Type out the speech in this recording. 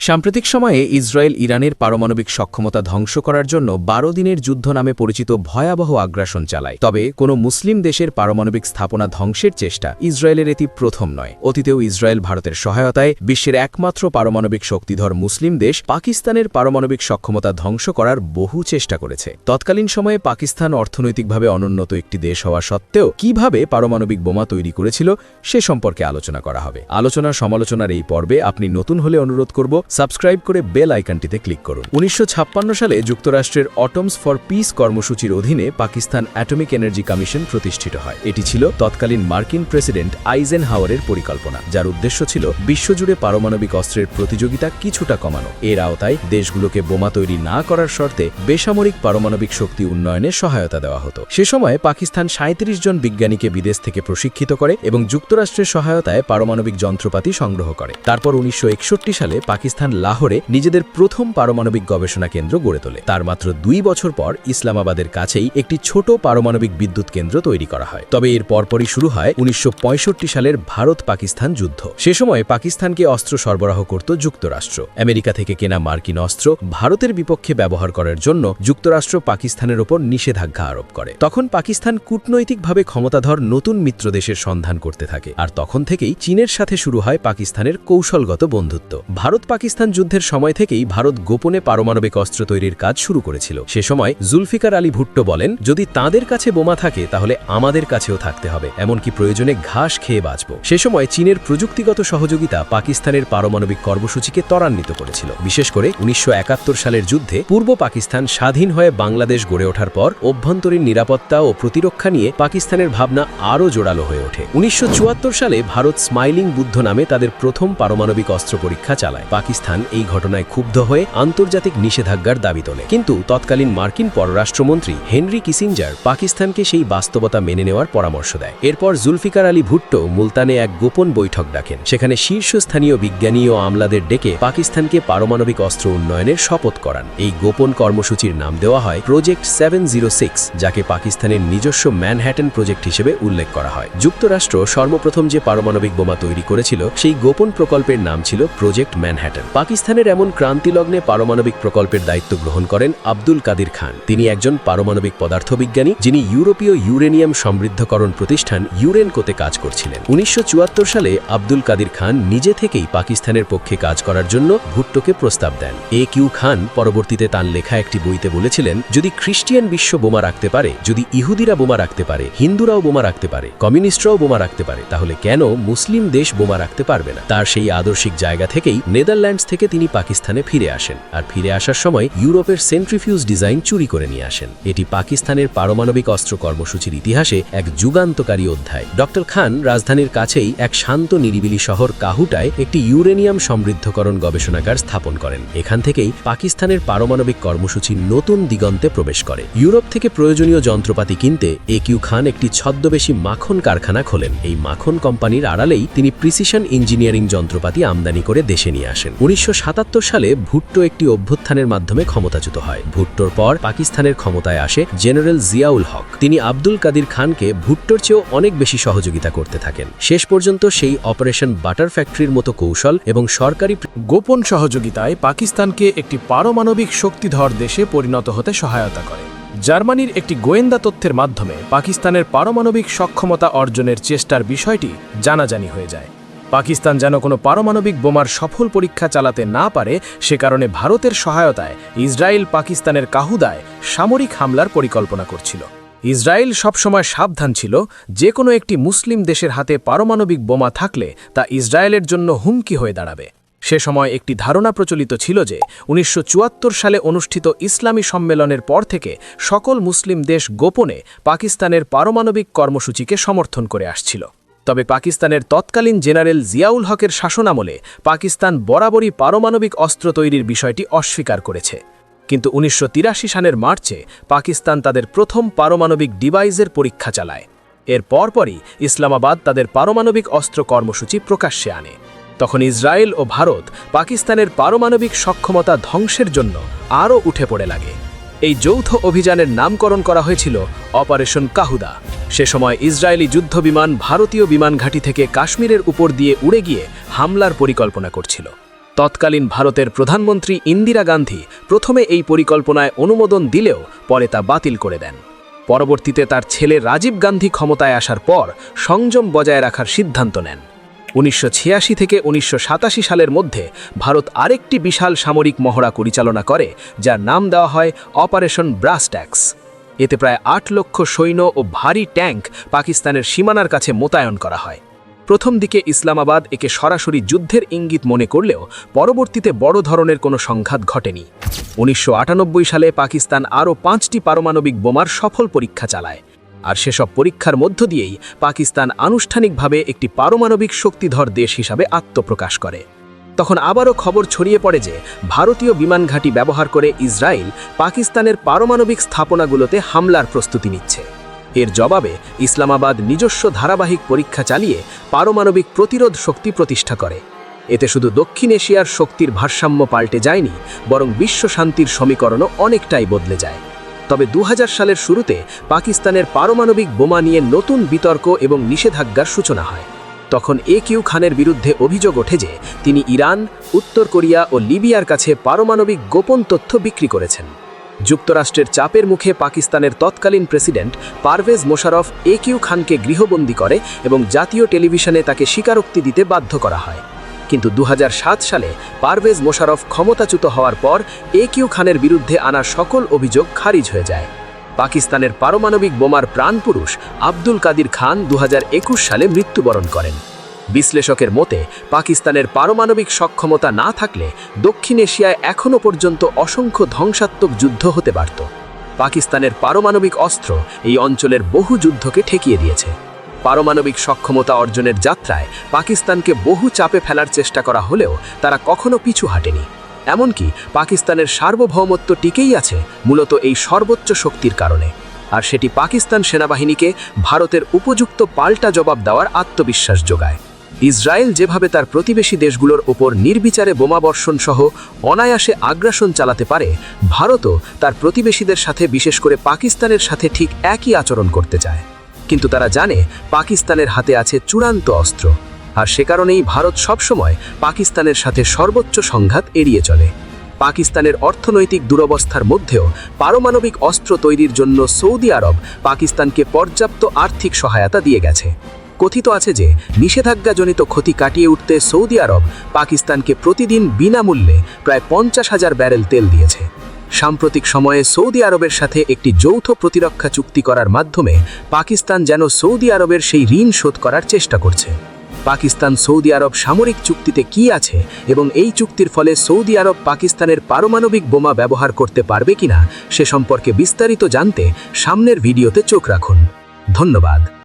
সাম্প্রতিক সময়ে ইসরায়েল ইরানের পারমাণবিক সক্ষমতা ধ্বংস করার জন্য ১২ দিনের যুদ্ধ নামে পরিচিত ভয়াবহ আগ্রাসন চালায়। তবে কোনো মুসলিম দেশের পারমাণবিক স্থাপনা ধ্বংসের চেষ্টা ইসরায়েলের এটি প্রথম নয়। অতীতেও ইসরায়েল ভারতের সহায়তায় বিশ্বের একমাত্র পারমাণবিক শক্তিধর মুসলিম দেশ পাকিস্তানের পারমাণবিক সক্ষমতা ধ্বংস করার বহু চেষ্টা করেছে। তৎকালীন সময়ে পাকিস্তান অর্থনৈতিকভাবে অনুন্নত একটি দেশ হওয়া সত্ত্বেও কিভাবে পারমাণবিক বোমা তৈরি করেছিল সে সম্পর্কে আলোচনা করা হবে। আলোচনা সমালোচনার এই পর্বে আপনি নতুন হলে অনুরোধ করব সাবস্ক্রাইব করে বেল আইকনটিতে ক্লিক করুন। ১৯৫৬ সালে যুক্তরাষ্ট্রের অটমস ফর পিস কর্মসূচির অধীনে পাকিস্তান অ্যাটমিক এনার্জি কমিশন প্রতিষ্ঠিত হয়। এটি ছিল তৎকালীন মার্কিন প্রেসিডেন্ট আইজেনহাওয়ারের পরিকল্পনা, যার উদ্দেশ্য ছিল বিশ্বজুড়ে পারমাণবিক অস্ত্রের প্রতিযোগিতা কিছুটা কমানো। এর আওতায় দেশগুলোকে বোমা তৈরি না করার শর্তে বেসামরিক পারমাণবিক শক্তি উন্নয়নে সহায়তা দেওয়া হতো। সে সময় পাকিস্তান ৩৭ জন বিজ্ঞানীকে বিদেশ থেকে প্রশিক্ষিত করে এবং যুক্তরাষ্ট্রের সহায়তায় পারমাণবিক যন্ত্রপাতি সংগ্রহ করে। তারপর ১৯৬১ সালে পাকিস্তান লাহোরে নিজেদের প্রথম পারমাণবিক গবেষণা কেন্দ্র গড়ে তোলে। তার মাত্র ২ বছর পর ইসলামাবাদের কাছেই একটি ছোট পারমাণবিক বিদ্যুৎ কেন্দ্র তৈরি করা হয়। তবে এর পরপরই শুরু হয় ১৯৬৫ সালের ভারত-পাকিস্তান যুদ্ধ। সে সময় পাকিস্তানকে অস্ত্র সরবরাহ করত যুক্তরাষ্ট্র। আমেরিকা থেকে কেনা মার্কিন অস্ত্র ভারতের বিপক্ষে ব্যবহার করার জন্য যুক্তরাষ্ট্র পাকিস্তানের ওপর নিষেধাজ্ঞা আরোপ করে। তখন পাকিস্তান কূটনৈতিকভাবে ক্ষমতাধর নতুন মিত্র দেশের সন্ধান করতে থাকে, আর তখন থেকেই চীনের সাথে শুরু হয় পাকিস্তানের কৌশলগত বন্ধুত্ব। ভারত-পাকিস্তান যুদ্ধের সময় থেকেই ভারত গোপনে পারমাণবিক অস্ত্র তৈরির কাজ শুরু করেছিল। সে সময় জুলফিকার আলী ভুট্টো বলেন, যদি তাদের কাছে বোমা থাকে তাহলে আমাদের কাছেও থাকতে হবে, এমনকি প্রয়োজনে ঘাস খেয়ে বাঁচব। সে সময় চীনের প্রযুক্তিগত সহযোগিতা পাকিস্তানের পারমাণবিক কর্মসূচিকে ত্বরান্বিত করেছিল। বিশেষ করে ১৯৭১ সালের যুদ্ধে পূর্ব পাকিস্তান স্বাধীন হয়ে বাংলাদেশ গড়ে ওঠার পর অভ্যন্তরীণ নিরাপত্তা ও প্রতিরক্ষা নিয়ে পাকিস্তানের ভাবনা আরও জোরালো হয়ে ওঠে। ১৯৭৪ সালে ভারত স্মাইলিং বুদ্ধ নামে তাদের প্রথম পারমাণবিক অস্ত্র পরীক্ষা চালায়। পাকিস্তান এই ঘটনায় ক্ষুব্ধ হয়ে আন্তর্জাতিক নিষেধাজ্ঞার দাবি তোলে, কিন্তু তৎকালীন মার্কিন পররাষ্ট্রমন্ত্রী হেনরি কিসিঞ্জার পাকিস্তানকে সেই বাস্তবতা মেনে নেওয়ার পরামর্শ দেয়। এরপর জুলফিকার আলী ভুট্টো মুলতানে এক গোপন বৈঠক ডাকেন। সেখানে শীর্ষস্থানীয় বিজ্ঞানী ও আমলাদের ডেকে পাকিস্তানকে পারমাণবিক অস্ত্র উন্নয়নের শপথ করান। এই গোপন কর্মসূচির নাম দেওয়া হয় প্রজেক্ট ৭০৬, যাকে পাকিস্তানের নিজস্ব ম্যানহ্যাটন প্রজেক্ট হিসেবে উল্লেখ করা হয়। যুক্তরাষ্ট্র সর্বপ্রথম যে পারমাণবিক বোমা তৈরি করেছিল সেই গোপন প্রকল্পের নাম ছিল প্রজেক্ট ম্যানহ্যাটন। পাকিস্তানের এমন ক্রান্তিলগ্নে পারমাণবিক প্রকল্পের দায়িত্ব গ্রহণ করেন আব্দুল কাদির খান। তিনি একজন পারমাণবিক পদার্থবিজ্ঞানী, যিনি ইউরোপীয় ইউরেনিয়াম সমৃদ্ধকরণ প্রতিষ্ঠান ইউরেনকোতে কাজ করছিলেন। ১৯৭৪ সালে আব্দুল কাদির খান নিজে থেকেই পাকিস্তানের পক্ষে কাজ করার জন্য ভুট্টোকে প্রস্তাব দেন। কিউ খান পরবর্তীতে তাঁর লেখা একটি বইতে বলেছিলেন, যদি খ্রিস্টিয়ান বিশ্ব বোমা রাখতে পারে, যদি ইহুদিরা বোমা রাখতে পারে, হিন্দুরাও বোমা রাখতে পারে, কমিউনিস্টরাও বোমা রাখতে পারে, তাহলে কেন মুসলিম দেশ বোমা রাখতে পারবে না? তার সেই আদর্শিক জায়গা থেকেই নেদারল্যান্ডস থেকে তিনি পাকিস্তানে ফিরে আসেন, আর ফিরে আসার সময় ইউরোপের সেন্ট্রিফিউজ ডিজাইন চুরি করে নিয়ে আসেন। এটি পাকিস্তানের পারমাণবিক অস্ত্র কর্মসূচির ইতিহাসে এক যুগান্তকারী অধ্যায়। ড খান রাজধানীর কাছেই এক শান্ত নিরিবিলি শহর কাহুটায় একটি ইউরেনিয়াম সমৃদ্ধকরণ গবেষণাগার স্থাপন করেন। এখান থেকেই পাকিস্তানের পারমাণবিক কর্মসূচি নতুন দিগন্তে প্রবেশ করে। ইউরোপ থেকে প্রয়োজনীয় যন্ত্রপাতি কিনতে কিউ খান একটি ছদ্মবেশী মাখন কারখানা খোলেন। এই মাখন কোম্পানির আড়ালেই তিনি প্রিসিশন ইঞ্জিনিয়ারিং যন্ত্রপাতি আমদানি করে দেশে নিয়ে আসেন। ১৯৭৭ সালে ভুট্টো একটি অভ্যুত্থানের মাধ্যমে ক্ষমতাচ্যুত হয়। ভুট্টোর পর পাকিস্তানের ক্ষমতায় আসে জেনারেল জিয়াউল হক। তিনি আব্দুল কাদির খানকে ভুট্টোর চেয়েও অনেক বেশি সহযোগিতা করতে থাকেন। শেষ পর্যন্ত সেই অপারেশন বাটার ফ্যাক্টরির মতো কৌশল এবং সরকারি গোপন সহযোগিতায় পাকিস্তানকে একটি পারমাণবিক শক্তিধর দেশে পরিণত হতে সহায়তা করে। জার্মানির একটি গোয়েন্দা তথ্যের মাধ্যমে পাকিস্তানের পারমাণবিক সক্ষমতা অর্জনের চেষ্টার বিষয়টি জানাজানি হয়ে যায়। পাকিস্তান যেন কোনো পারমাণবিক বোমার সফল পরীক্ষা চালাতে না পারে, সে কারণে ভারতের সহায়তায় ইসরায়েল পাকিস্তানের কাহুদায় সামরিক হামলার পরিকল্পনা করছিল। ইসরায়েল সবসময় সাবধান ছিল, যে কোনো একটি মুসলিম দেশের হাতে পারমাণবিক বোমা থাকলে তা ইসরায়েলের জন্য হুমকি হয়ে দাঁড়াবে। সে সময় একটি ধারণা প্রচলিত ছিল যে ১৯৭৪ সালে অনুষ্ঠিত ইসলামী সম্মেলনের পর থেকে সকল মুসলিম দেশ গোপনে পাকিস্তানের পারমাণবিক কর্মসূচিকে সমর্থন করে আসছিল। তবে পাকিস্তানের তৎকালীন জেনারেল জিয়াউল হকের শাসনামলে পাকিস্তান বরাবরই পারমাণবিক অস্ত্র তৈরির বিষয়টি অস্বীকার করেছে। কিন্তু ১৯৮৩ সালের মার্চে পাকিস্তান তাদের প্রথম পারমাণবিক ডিভাইসের পরীক্ষা চালায়। এর পরপরই ইসলামাবাদ তাদের পারমাণবিক অস্ত্র কর্মসূচি প্রকাশ্যে আনে। তখন ইসরায়েল ও ভারত পাকিস্তানের পারমাণবিক সক্ষমতা ধ্বংসের জন্য আরও উঠে পড়ে লাগে। এই যৌথ অভিযানের নামকরণ করা হয়েছিল অপারেশন কাহুদা। সে সময় ইসরায়েলি যুদ্ধবিমান ভারতীয় বিমান ঘাঁটি থেকে কাশ্মীরের উপর দিয়ে উড়ে গিয়ে হামলার পরিকল্পনা করছিল। তৎকালীন ভারতের প্রধানমন্ত্রী ইন্দিরা গান্ধী প্রথমে এই পরিকল্পনায় অনুমোদন দিলেও পরে তা বাতিল করে দেন। পরবর্তীতে তার ছেলে রাজীব গান্ধী ক্ষমতায় আসার পর সংযম বজায় রাখার সিদ্ধান্ত নেন। 1986 থেকে 1987 সালের মধ্যে ভারত আরেকটি বিশাল সামরিক মহড়া পরিচালনা করে, যার নাম দেওয়া হয় অপারেশন ব্রাস ট্যাক্স। এতে প্রায় 8 লক্ষ সৈন্য ও ভারী ট্যাঙ্ক পাকিস্তানের সীমানার কাছে মোতায়েন করা হয়। প্রথম দিকে ইসলামাবাদ একে সরাসরি যুদ্ধের ইঙ্গিত মনে করলেও পরবর্তীতে বড় ধরনের কোনো সংঘাত ঘটেনি। 1998 সালে পাকিস্তান আরও 5টি পারমাণবিক বোমার সফল পরীক্ষা চালায়, আর সেসব পরীক্ষার মধ্য দিয়েই পাকিস্তান আনুষ্ঠানিকভাবে একটি পারমাণবিক শক্তিধর দেশ হিসাবে আত্মপ্রকাশ করে। তখন আবারও খবর ছড়িয়ে পড়ে যে ভারতীয় বিমান ঘাঁটি ব্যবহার করে ইসরায়েল পাকিস্তানের পারমাণবিক স্থাপনাগুলোতে হামলার প্রস্তুতি নিচ্ছে। এর জবাবে ইসলামাবাদ নিজস্ব ধারাবাহিক পরীক্ষা চালিয়ে পারমাণবিক প্রতিরোধ শক্তি প্রতিষ্ঠা করে। এতে শুধু দক্ষিণ এশিয়ার শক্তির ভারসাম্য পাল্টে যায়নি, বরং বিশ্ব শান্তির সমীকরণও অনেকটাই বদলে যায়। তবে 2000 সালের শুরুতে পাকিস্তানের পারমাণবিক বোমা নিয়ে নতুন বিতর্ক এবং নিষেধাজ্ঞার সূচনা হয়। তখন কিউ খানের বিরুদ্ধে অভিযোগ ওঠে যে তিনি ইরান, উত্তর কোরিয়া ও লিবিয়ার কাছে পারমাণবিক গোপন তথ্য বিক্রি করেছেন। যুক্তরাষ্ট্রের চাপের মুখে পাকিস্তানের তৎকালীন প্রেসিডেন্ট পারভেজ মোশাররফ কিউ খানকে গৃহবন্দী করে এবং জাতীয় টেলিভিশনে তাকে স্বীকারোক্তি দিতে বাধ্য করা হয়। কিন্তু 2007 সালে পারভেজ মোশাররফ ক্ষমতাচ্যুত হওয়ার পর কিউ খানের বিরুদ্ধে আনা সকল অভিযোগ খারিজ হয়ে যায়। পাকিস্তানের পারমাণবিক বোমার প্রাণপুরুষ আব্দুল কাদির খান 2021 সালে মৃত্যুবরণ করেন। বিশ্লেষকের মতে পাকিস্তানের পারমাণবিক সক্ষমতা না থাকলে দক্ষিণ এশিয়ায় এখনও পর্যন্ত অসংখ্য ধ্বংসাত্মক যুদ্ধ হতে পারত। পাকিস্তানের পারমাণবিক অস্ত্র এই অঞ্চলের বহু যুদ্ধকে ঠেকিয়ে দিয়েছে। পারমাণবিক সক্ষমতা অর্জনের যাত্রায় পাকিস্তানকে বহু চাপে ফেলার চেষ্টা করা হলেও তারা কখনো পিছু হাঁটেনি। এমনকি পাকিস্তানের সার্বভৌমত্ব টিকেই আছে মূলত এই সর্বোচ্চ শক্তির কারণে, আর সেটি পাকিস্তান সেনাবাহিনীকে ভারতের উপযুক্ত পাল্টা জবাব দেওয়ার আত্মবিশ্বাস যোগায়। ইসরায়েল যেভাবে তার প্রতিবেশী দেশগুলোর ওপর নির্বিচারে বোমাবর্ষণ সহ অনায়াসে আগ্রাসন চালাতে পারে, ভারতও তার প্রতিবেশীদের সাথে, বিশেষ করে পাকিস্তানের সাথে ঠিক একই আচরণ করতে চায়। কিন্তু তারা জানে পাকিস্তানের হাতে আছে চূড়ান্ত অস্ত্র, আর সে কারণেই ভারত সবসময় পাকিস্তানের সাথে সর্বোচ্চ সংঘাত এড়িয়ে চলে। পাকিস্তানের অর্থনৈতিক দুরবস্থার মধ্যেও পারমাণবিক অস্ত্র তৈরির জন্য সৌদি আরব পাকিস্তানকে পর্যাপ্ত আর্থিক সহায়তা দিয়ে গেছে। কথিত আছে যে নিষেধাজ্ঞাজনিত ক্ষতি কাটিয়ে উঠতে সৌদি আরব পাকিস্তানকে প্রতিদিন বিনামূল্যে প্রায় 50,000 ব্যারেল তেল দিয়েছে। সাম্প্রতিক সময়ে সৌদি আরবের সাথে একটি যৌথ প্রতিরক্ষা চুক্তি করার মাধ্যমে পাকিস্তান যেন সৌদি আরবের সেই ঋণ শোধ করার চেষ্টা করছে। পাকিস্তান সৌদি আরব সামরিক চুক্তিতে কি আছে এবং এই চুক্তির ফলে সৌদি আরব পাকিস্তানের পারমাণবিক বোমা ব্যবহার করতে পারবে কিনা সে সম্পর্কে বিস্তারিত জানতে সামনের ভিডিওতে চোখ রাখুন। ধন্যবাদ।